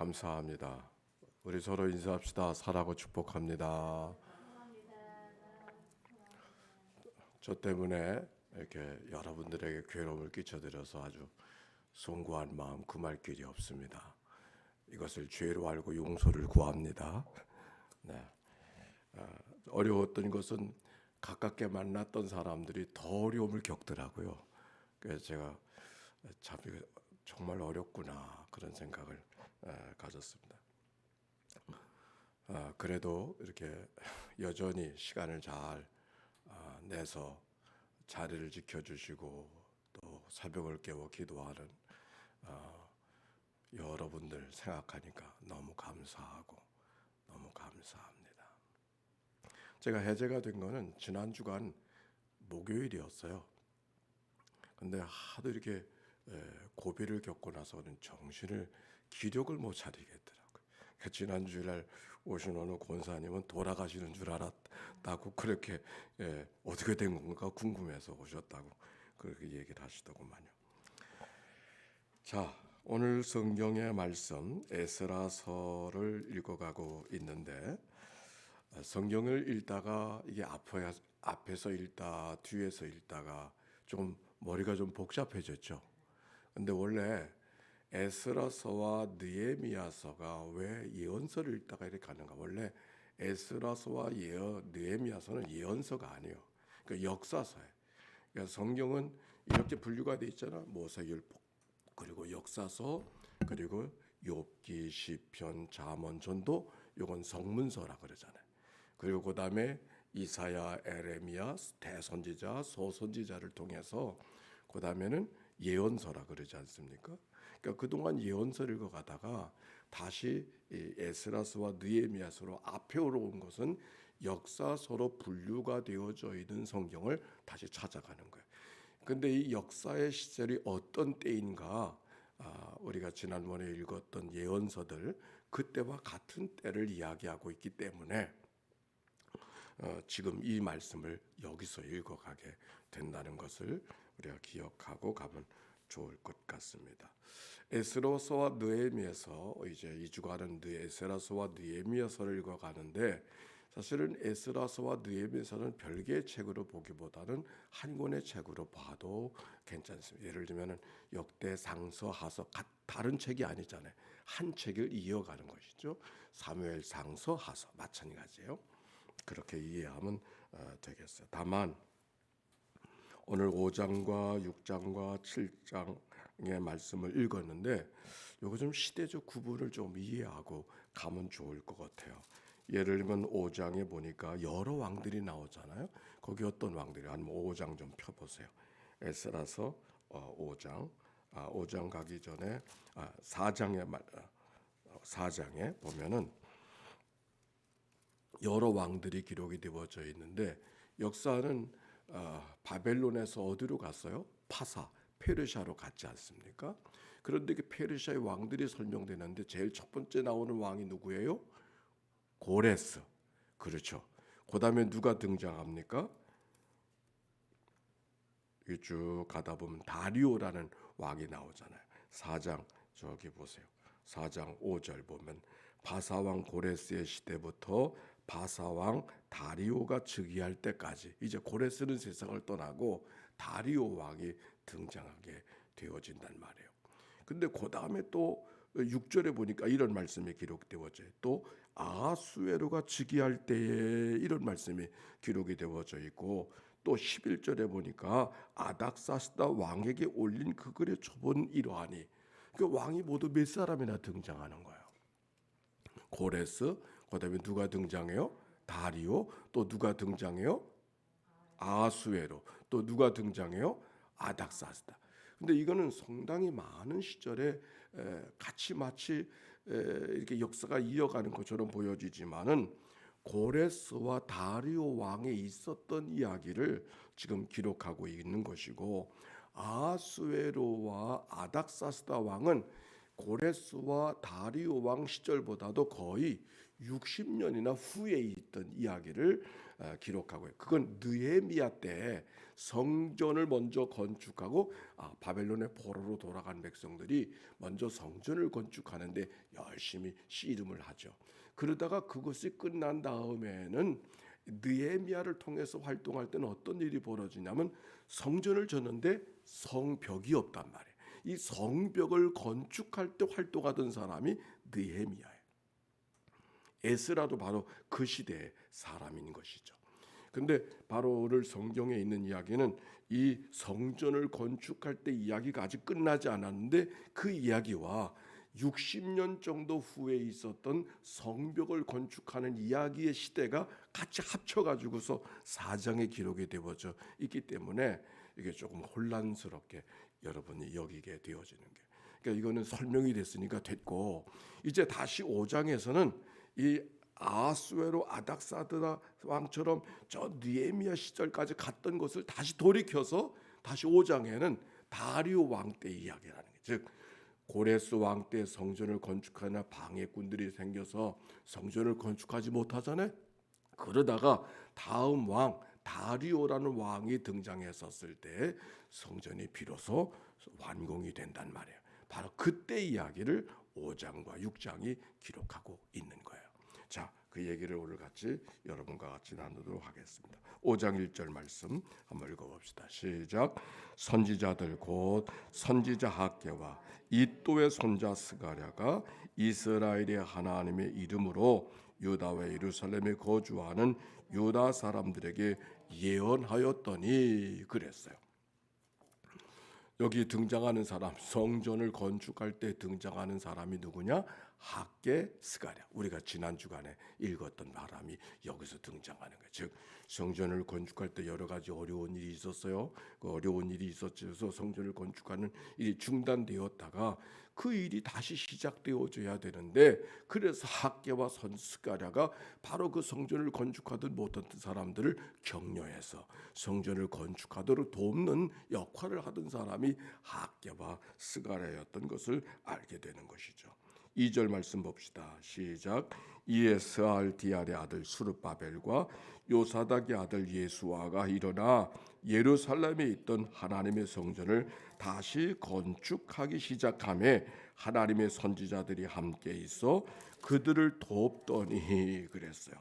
감사합니다. 우리 서로 인사합시다. 사랑하고 축복합니다. 저 때문에 이렇게 여러분들에게 괴로움을 끼쳐드려서 아주 송구한 마음 금할 길이 없습니다. 이것을 죄로 알고 용서를 구합니다. 네. 어려웠던 것은 가깝게 만났던 사람들이 더 어려움을 겪더라고요. 그래서 제가 참 이거 정말 어렵구나 그런 생각을 가졌습니다. 그래도 이렇게 여전히 시간을 잘 내서 자리를 지켜주시고 또 새벽을 깨워 기도하는 여러분들 생각하니까 너무 감사하고 너무 감사합니다. 제가 해제가 된 거는 지난 주간 목요일이었어요. 근데 하도 이렇게 고비를 겪고 나서는 기력을 못 차리겠더라고요. 지난 주일날 오신 어느 권사님은 돌아가시는 줄 알았다고 그렇게 어떻게 된 건가 궁금해서 오셨다고 그렇게 얘기를 하시더구만요. 자, 오늘 성경의 말씀 에스라서를 읽어가고 있는데 성경을 읽다가 이게 앞에서 읽다 뒤에서 읽다가 좀 머리가 좀 복잡해졌죠. 근데 원래 에스라서와 느헤미야서가 왜 예언서를 읽다가 이렇게 가는가? 원래 에스라서와 느헤미야서는 예언서가 아니에요. 그러니까 역사서예요. 그러니까 성경은 이렇게 분류가 돼 있잖아. 모세율법 그리고 역사서 그리고 욥기, 시편, 잠언, 전도 요건 성문서라 그러잖아요. 그리고 그다음에 이사야, 에레미야, 대선지자, 소선지자를 통해서 그다음에는 예언서라 그러지 않습니까? 그러니까 그동안 예언서를 읽어가다가 다시 이 에스라서와 느헤미야서로 앞에 올라온 것은 역사서로 분류가 되어져 있는 성경을 다시 찾아가는 거예요. 근데 이 역사의 시절이 어떤 때인가? 우리가 지난번에 읽었던 예언서들 그때와 같은 때를 이야기하고 있기 때문에 지금 이 말씀을 여기서 읽어가게 된다는 것을 우리가 기억하고 가면 좋을 것 같습니다. 에스라서와 느헤미야서 이제 이 주간은 에스라서와 느헤미야서를 읽어가는데 사실은 에스라서와 느헤미야서는 별개의 책으로 보기보다는 한 권의 책으로 봐도 괜찮습니다. 예를 들면은 역대상서, 하서 다른 책이 아니잖아요. 한 책을 이어가는 것이죠. 사무엘상서, 하서 마찬가지예요. 그렇게 이해하면 되겠어요. 다만 오늘 5장과 6장과 7장의 말씀을 읽었는데 요거 좀 시대적 구분을 좀 이해하고 가면 좋을 것 같아요. 예를 들면 5장에 보니까 여러 왕들이 나오잖아요. 거기 어떤 왕들이 아니면 5장 좀 펴보세요. 에스라서 5장 5장 가기 전에 4장에 보면은 여러 왕들이 기록이 되어져 있는데 역사는 바벨론에서 어디로 갔어요? 페르시아로 갔지 않습니까? 그런데 그 페르시아의 왕들이 설명되는데 제일 첫 번째 나오는 왕이 누구예요? 고레스. 그렇죠. 그다음에 누가 등장합니까? 쭉 가다 보면 다리오라는 왕이 나오잖아요. 4장 저기 보세요. 4장 5절 보면 바사왕 고레스의 시대부터 바사왕 다리오가 즉위할 때까지 이제 고레스는 세상을 떠나고 다리오 왕이 등장하게 되어진단 말이에요. 근데 그 다음에 또 6절에 보니까 이런 말씀이 기록되어져요. 또 아하수에로가 즉위할 때에 이런 말씀이 기록이 되어져 있고 또 11절에 보니까 아닥사스다 왕에게 올린 그 글의 초본 이러하니 그 왕이 모두 몇 사람이나 등장하는 거예요. 고레스, 그다음에 누가 등장해요? 다리오, 또 누가 등장해요? 아하수에로, 또 누가 등장해요? 아닥사스다. 근데 이거는 상당히 많은 시절에 같이 마치 이렇게 역사가 이어가는 것처럼 보여지지만은 고레스와 다리오 왕에 있었던 이야기를 지금 기록하고 있는 것이고 아하수에로와 아닥사스다 왕은 고레스와 다리오 왕 시절보다도 거의 60년이나 후에 있던 이야기를 기록하고 있어요. 그건 느헤미야 때 성전을 먼저 건축하고 바벨론의 포로로 돌아간 백성들이 먼저 성전을 건축하는데 열심히 씨름을 하죠. 그러다가 그것이 끝난 다음에는 느헤미야를 통해서 활동할 때는 어떤 일이 벌어지냐면 성전을 졌는데 성벽이 없단 말이에요. 이 성벽을 건축할 때 활동하던 사람이 느헤미야예요. 에스라도 바로 그 시대의 사람인 것이죠. 근데 바로 오늘 성경에 있는 이야기는 이 성전을 건축할 때 이야기가 아직 끝나지 않았는데 그 이야기와 60년 정도 후에 있었던 성벽을 건축하는 이야기의 시대가 같이 합쳐가지고서 사장에 기록이 되어져 있기 때문에 이게 조금 혼란스럽게 여러분이 여기게 되어지는 게. 그러니까 이거는 설명이 됐으니까 됐고 이제 다시 5장에서는 이 아하수에로 아닥사드라 왕처럼 저 느헤미야 시절까지 갔던 것을 다시 돌이켜서 다시 5장에는 다리오 왕 때 이야기라는 게, 즉 고레스 왕 때 성전을 건축하나 방해꾼들이 생겨서 성전을 건축하지 못하잖아요. 그러다가 다음 왕 다리오라는 왕이 등장했었을 때 성전이 비로소 완공이 된단 말이에요. 바로 그때 이야기를 5장과 6장이 기록하고 있는 거예요. 자, 그 얘기를 오늘 같이 여러분과 같이 나누도록 하겠습니다. 5장 1절 말씀 한번 읽어봅시다. 시작. 선지자들 곧 선지자 학개와 이또의 손자 스가랴가 이스라엘의 하나님의 이름으로 유다와 예루살렘에 거주하는 유다 사람들에게 예언하였더니 그랬어요. 여기 등장하는 사람, 성전을 건축할 때 등장하는 사람이 누구냐? 학개 스가랴. 우리가 지난 주간에 읽었던 사람이 여기서 등장하는 거예요. 즉 성전을 건축할 때 여러 가지 어려운 일이 있었어요. 그 어려운 일이 있었어서 성전을 건축하는 일이 중단되었다가 그 일이 다시 시작되어져야 되는데, 그래서 학개와 스가랴가 바로 그 성전을 건축하던 모든 사람들을 격려해서 성전을 건축하도록 돕는 역할을 하던 사람이 학개와 스가랴였던 것을 알게 되는 것이죠. 2절 말씀 봅시다. 시작. 이에 스알디알의 아들 수르바벨과 요사닥의 아들 예수아가 일어나 예루살렘에 있던 하나님의 성전을 다시 건축하기 시작하며 하나님의 선지자들이 함께 있어 그들을 돕더니 그랬어요.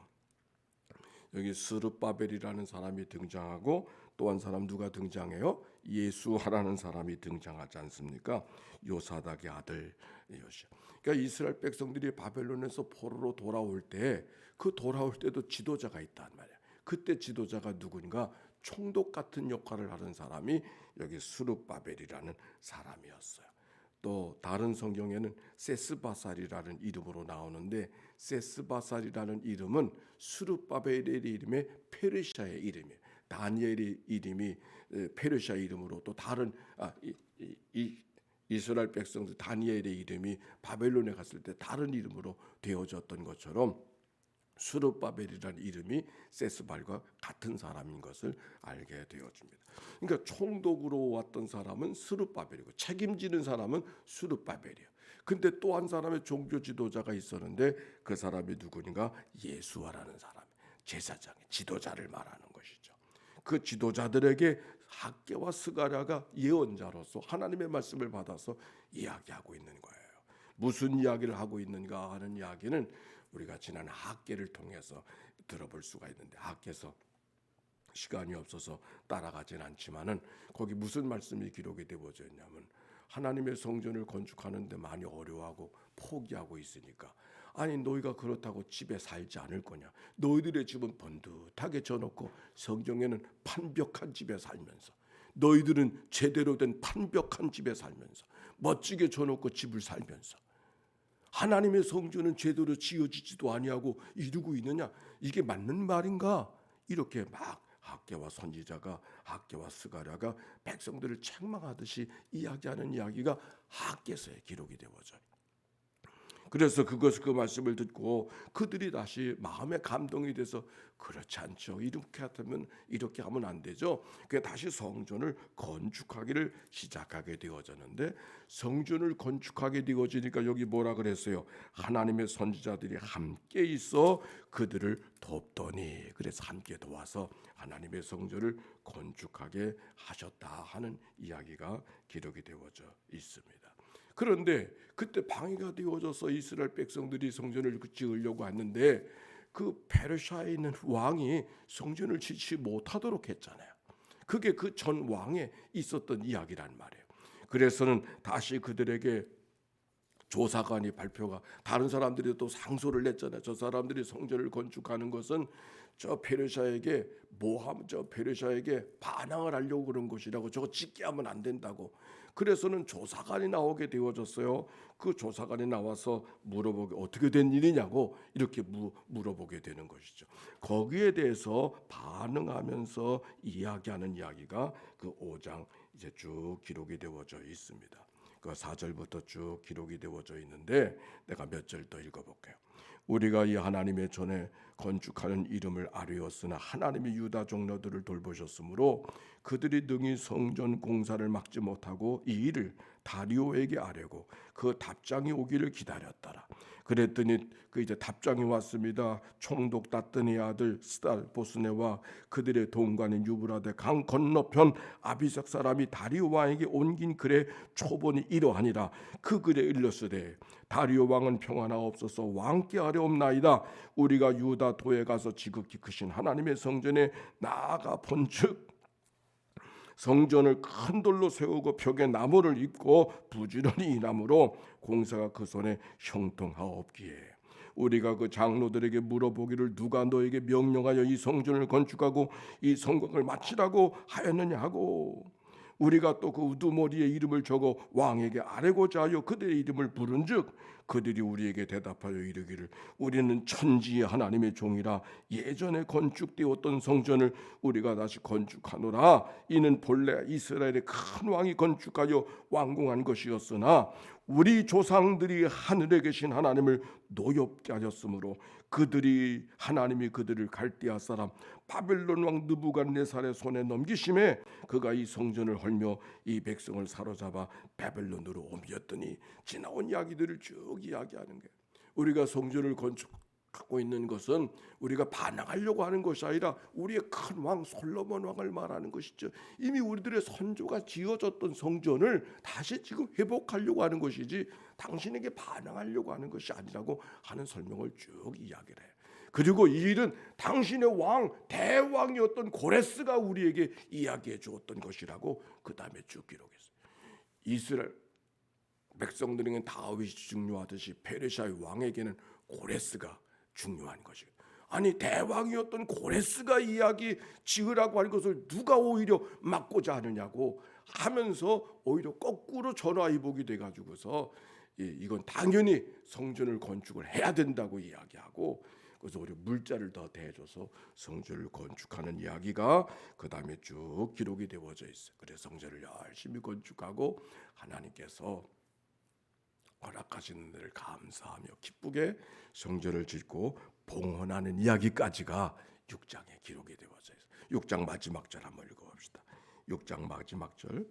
여기 스룹바벨이라는 사람이 등장하고 또 한 사람 누가 등장해요? 예수아라는 사람이 등장하지 않습니까? 요사닥의 아들 요시. 그러니까 이스라엘 백성들이 바벨론에서 포로로 돌아올 때 그 돌아올 때도 지도자가 있단 말이야. 그때 지도자가 누군가 총독 같은 역할을 하는 사람이 여기 스룹바벨이라는 사람이었어요. 또 다른 성경에는 세스바살이라는 이름으로 나오는데 세스바살이라는 이름은 스룹바벨의 이름에 페르시아의 이름이에요. 다니엘의 이름이 페르시아 이름으로 또 다른 이스라엘 백성들 다니엘의 이름이 바벨론에 갔을 때 다른 이름으로 되어졌던 것처럼 수르바벨이라는 이름이 세스발과 같은 사람인 것을 알게 되어집니다. 그러니까 총독으로 왔던 사람은 스룹바벨이고 책임지는 사람은 스룹바벨이에요. 근데 또 한 사람의 종교 지도자가 있었는데 그 사람이 누구인가? 예수아라는 사람, 제사장의 지도자를 말하는 것이죠. 그 지도자들에게 학개와 스가랴가 예언자로서 하나님의 말씀을 받아서 이야기하고 있는 거예요. 무슨 이야기를 하고 있는가 하는 이야기는 우리가 지난 학개를 통해서 들어볼 수가 있는데, 학개서 시간이 없어서 따라가진 않지만은 거기 무슨 말씀이 기록이 되어져 있냐면 하나님의 성전을 건축하는데 많이 어려워하고 포기하고 있으니까, 아니 너희가 그렇다고 집에 살지 않을 거냐? 너희들의 집은 번듯하게 져놓고 성경에는 판벽한 집에 살면서, 너희들은 제대로 된 판벽한 집에 살면서 멋지게 져놓고 집을 살면서 하나님의 성전은 제대로 지어지지도 아니하고 이루고 있느냐? 이게 맞는 말인가? 이렇게 막 학개와 선지자가, 학개와 스가랴가 백성들을 책망하듯이 이야기하는 이야기가 학개서에 기록이 되어져요. 그래서 그 말씀을 듣고 그들이 다시 마음에 감동이 돼서 그렇지 않죠. 이렇게 하면 안 되죠. 그 다시 성전을 건축하기를 시작하게 되어졌는데 성전을 건축하게 되어지니까 여기 뭐라 그랬어요? 하나님의 선지자들이 함께 있어 그들을 돕더니 그래서 함께 도와서 하나님의 성전을 건축하게 하셨다 하는 이야기가 기록이 되어져 있습니다. 그런데 그때 방해가 되어져서 이스라엘 백성들이 성전을 지으려고 했는데 그 페르시아에 있는 왕이 성전을 짓지 못하도록 했잖아요. 그게 그 전 왕에 있었던 이야기란 말이에요. 그래서는 다시 그들에게 조사관이 발표가 다른 사람들이 또 상소를 냈잖아요. 저 사람들이 성전을 건축하는 것은 저 페르시아에게 반항을 하려고 그런 것이라고 저거 짓게 하면 안 된다고. 그래서는 조사관이 나오게 되어졌어요. 그 조사관이 나와서 물어보게 어떻게 된 일이냐고 이렇게 물어보게 되는 것이죠. 거기에 대해서 반응하면서 이야기하는 이야기가 그 5장 이제 쭉 기록이 되어져 있습니다. 그 4절부터 쭉 기록이 되어져 있는데 내가 몇 절 더 읽어볼게요. 우리가 이 하나님의 전에 건축하는 이름을 아뢰었으나 하나님이 유다 종려들을 돌보셨으므로 그들이 능히 성전 공사를 막지 못하고 이 일을 다리오에게 아뢰고 그 답장이 오기를 기다렸더라. 그랬더니 그 이제 답장이 왔습니다. 총독 다뜨니의 아들 스달 보스네와 그들의 동관인 유브라데 강 건너편 아비삭 사람이 다리오 왕에게 옮긴 글의 초본이 이러하니라. 그 글에 일렀으되 다리오 왕은 평안하옵소서 왕께 아뢰옵나이다. 우리가 유다 도에 가서 지극히 크신 하나님의 성전에 나아가 본즉 성전을 큰 돌로 세우고 벽에 나무를 입고 부지런히 일함으로 공사가 그 손에 형통하옵기에 우리가 그 장로들에게 물어보기를 누가 너에게 명령하여 이 성전을 건축하고 이 성곽을 마치라고 하였느냐 하고 우리가 또 그 우두머리에 이름을 적어 왕에게 아뢰고자 하여 그들의 이름을 부른즉 그들이 우리에게 대답하여 이르기를 우리는 천지의 하나님의 종이라 예전에 건축되었던 성전을 우리가 다시 건축하노라. 이는 본래 이스라엘의 큰 왕이 건축하여 완공한 것이었으나 우리 조상들이 하늘에 계신 하나님을 노엽게 하였으므로 하나님이 그들을 갈대아 사람 바벨론 왕 느부갓네살의 손에 넘기심에 그가 이 성전을 헐며 이 백성을 사로잡아 바벨론으로 옮겼더니 지나온 이야기들을 쭉 이야기하는 거예요. 우리가 성전을 건축하고 있는 것은 우리가 반항하려고 하는 것이 아니라 우리의 큰 왕 솔로몬 왕을 말하는 것이죠. 이미 우리들의 선조가 지어졌던 성전을 다시 지금 회복하려고 하는 것이지 당신에게 반항하려고 하는 것이 아니라고 하는 설명을 쭉 이야기를 해요. 그리고 이 일은 당신의 대왕이었던 고레스가 우리에게 이야기해 주었던 것이라고 그 다음에 쭉 기록했어요. 이스라엘 백성들에게는 다윗이 중요하듯이 페르시아의 왕에게는 고레스가 중요한 것이에요. 아니 대왕이었던 고레스가 이야기 지으라고 하는 것을 누가 오히려 막고자 하느냐고 하면서 오히려 거꾸로 전화위복이 돼가지고서 이건 당연히 성전을 건축을 해야 된다고 이야기하고 그래서 우리 물자를 더 대줘서 성전을 건축하는 이야기가 그 다음에 쭉 기록이 되어져 있어요. 그래서 성전을 열심히 건축하고 하나님께서 허락하시는 데를 감사하며 기쁘게 성전을 짓고 봉헌하는 이야기까지가 6장에 기록이 되어져 있어요. 6장 마지막 절 한번 읽어봅시다. 6장 마지막 절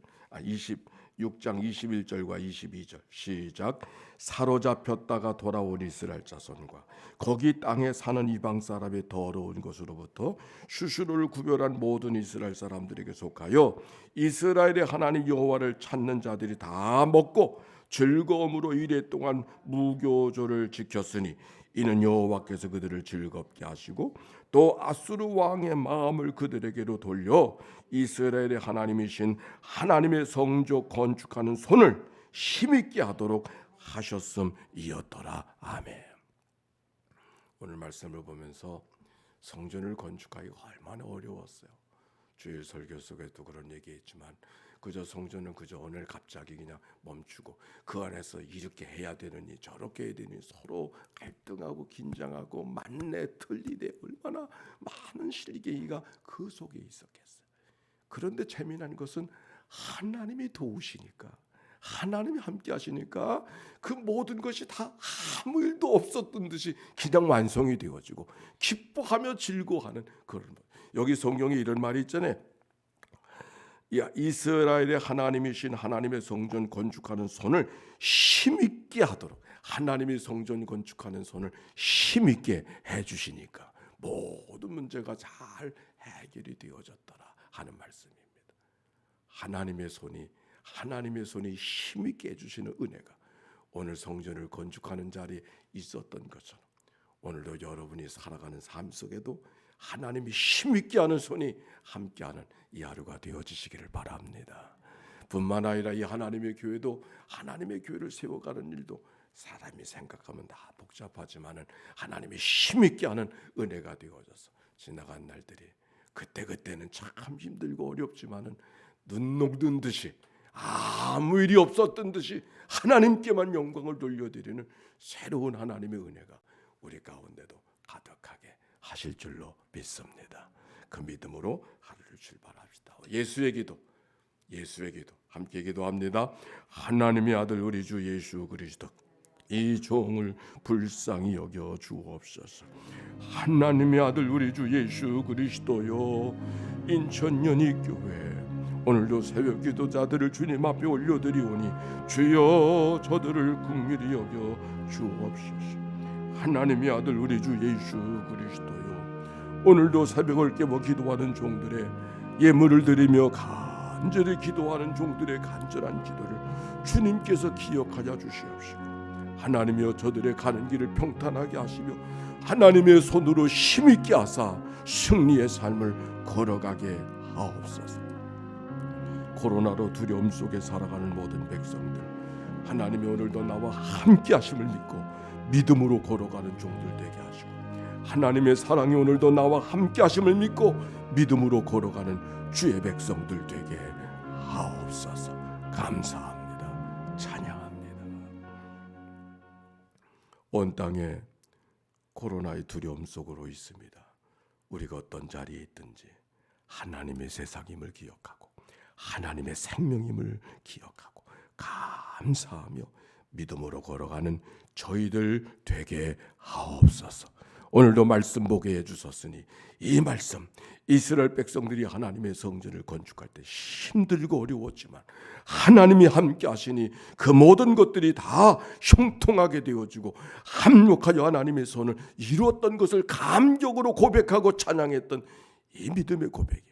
6장 21절과 22절 시작. 사로잡혔다가 돌아온 이스라엘 자손과 거기 땅에 사는 이방 사람의 더러운 것으로부터 슈슈를 구별한 모든 이스라엘 사람들에게 속하여 이스라엘의 하나님 여호와를 찾는 자들이 다 먹고 즐거움으로 이래 동안 무교조를 지켰으니 이는 여호와께서 그들을 즐겁게 하시고 또 아수르 왕의 마음을 그들에게로 돌려 이스라엘의 하나님이신 하나님의 성전 건축하는 손을 힘있게 하도록 하셨음이었더라. 아멘. 오늘 말씀을 보면서 성전을 건축하기가 얼마나 어려웠어요. 주일 설교 속에도 그런 얘기했지만 그저 성전은 그저 오늘 갑자기 그냥 멈추고 그 안에서 이렇게 해야 되느니 저렇게 해야 되니 서로 갈등하고 긴장하고 만내 틀리대 얼마나 많은 실갱이가 그 속에 있었겠어요. 그런데 재미난 것은 하나님이 도우시니까 하나님이 함께 하시니까 그 모든 것이 다 아무 일도 없었던 듯이 그냥 완성이 되어지고 기뻐하며 즐거워하는 그런 것. 여기 성경에 이런 말이 있잖아요. 이스라엘의 하나님이신 하나님의 성전 건축하는 손을 힘있게 하도록, 하나님이 성전 건축하는 손을 힘있게 해주시니까 모든 문제가 잘 해결이 되어졌더라 하는 말씀입니다. 하나님의 손이 힘있게 해주시는 은혜가 오늘 성전을 건축하는 자리에 있었던 것처럼 오늘도 여러분이 살아가는 삶 속에도 하나님이 힘있게 하는 손이 함께하는 이 하루가 되어지시기를 바랍니다. 뿐만 아니라 이 하나님의 교회도, 하나님의 교회를 세워가는 일도 사람이 생각하면 다 복잡하지만은 하나님이 힘있게 하는 은혜가 되어져서 지나간 날들이 그때는 참 힘들고 어렵지만은 눈 녹는 듯이 아무 일이 없었던 듯이 하나님께만 영광을 돌려드리는 새로운 하나님의 은혜가 우리 가운데도 가득하게 하실 줄로 믿습니다. 그 믿음으로 하루를 출발합시다. 예수의 기도 함께 기도합니다. 하나님의 아들 우리 주 예수 그리스도 이 종을 불쌍히 여겨 주옵소서. 하나님의 아들 우리 주 예수 그리스도요, 인천 연희교회 오늘도 새벽 기도자들을 주님 앞에 올려드리오니 주여 저들을 긍휼히 여겨 주옵소서. 하나님의 아들 우리 주 예수 그리스도요, 오늘도 새벽을 깨워 기도하는 종들의 예물을 드리며 간절히 기도하는 종들의 간절한 기도를 주님께서 기억하여 주시옵시고 하나님이여 저들의 가는 길을 평탄하게 하시며 하나님의 손으로 힘있게 하사 승리의 삶을 걸어가게 하옵소서. 코로나로 두려움 속에 살아가는 모든 백성들, 하나님이 오늘도 나와 함께 하심을 믿고 믿음으로 걸어가는 종들 되게 하시고 하나님의 사랑이 오늘도 나와 함께 하심을 믿고 믿음으로 걸어가는 주의 백성들 되게 하옵소서. 감사합니다. 찬양합니다. 온 땅에 코로나의 두려움 속으로 있습니다. 우리가 어떤 자리에 있든지 하나님의 세상임을 기억하고 하나님의 생명임을 기억하고 감사하며 믿음으로 걸어가는 저희들 되게 하옵소서. 오늘도 말씀 보게 해주셨으니 이 말씀, 이스라엘 백성들이 하나님의 성전을 건축할 때 힘들고 어려웠지만 하나님이 함께 하시니 그 모든 것들이 다 형통하게 되어지고 합력하여 하나님의 손을 이루었던 것을 감격으로 고백하고 찬양했던 이 믿음의 고백이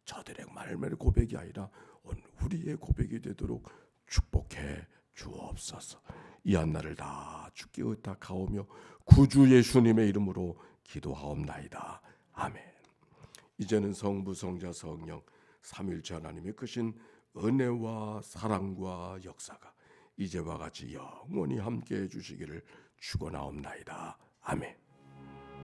저들의 말만의 고백이 아니라 우리의 고백이 되도록 축복해 주옵소서. 이 한날을 다 주께 의탁하오며 구주 예수님의 이름으로 기도하옵나이다. 아멘. 이제는 성부 성자 성령 삼위일체 하나님의 크신 은혜와 사랑과 역사가 이제와 같이 영원히 함께해 주시기를 축원하옵나이다. 아멘.